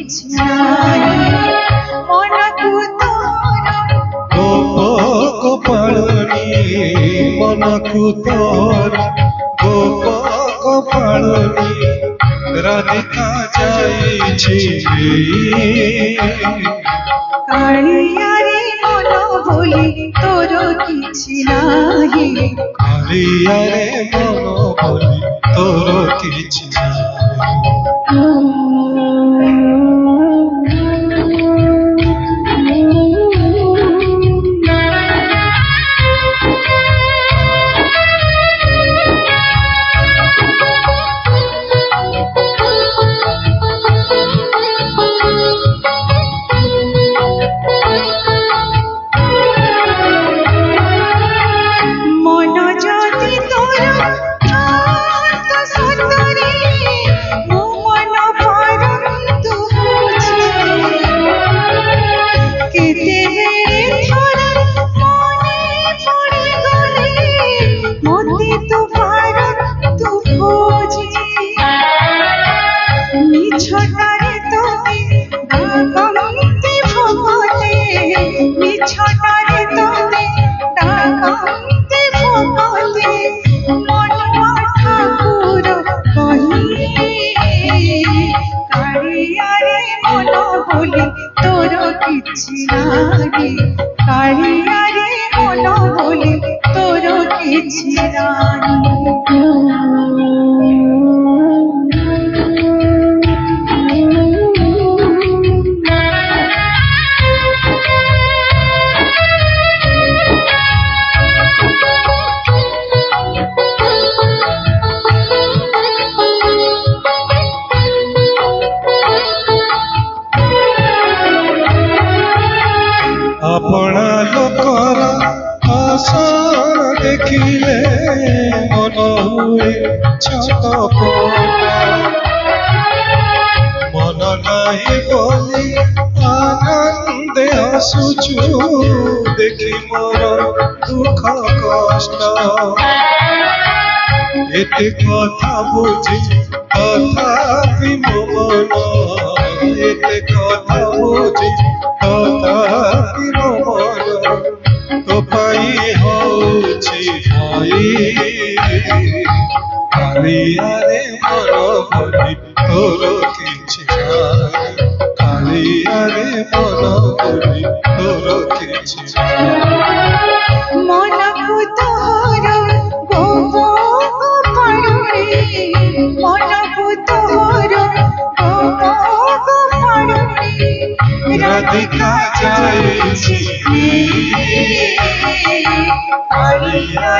କିଛି ନାହିଁ ମନକୁ ତୋର ଗୋପ କପାଳୁନି ମନକୁ ତୋର ଗୋପ କପାଳୁନି ରାଧିକା ଯାଇଛି କାଳିଆରେ ମନ ବୋଲି ତୋର କିଛି ନାହିଁ କାଳିଆରେ ମନ ବୋଲି ତୋର କିଛି ନାହିଁ কালিয়ারে মন বলি তোর কিছু আপনা লোকর আসন দেখিলে মন হুয়ে ছটপটা মন নাই বলি আনন্দে আসুছু দেখি মোর দুঃখ কষ্ট এতে কথা বুঝি তথাপি মো মন এতে কথা বুঝি তথাপি মো মন তো পাই হଉଛି ভাই কালিয়ারে মন বলি তোর কিছু নাই কালিয়ারে মন বলি তোর কিছু মনকু তোর গোপ কপালুনি মনকু তোর গোপ কপালুনি রাধিকা ଯାଇଛି কালিয়া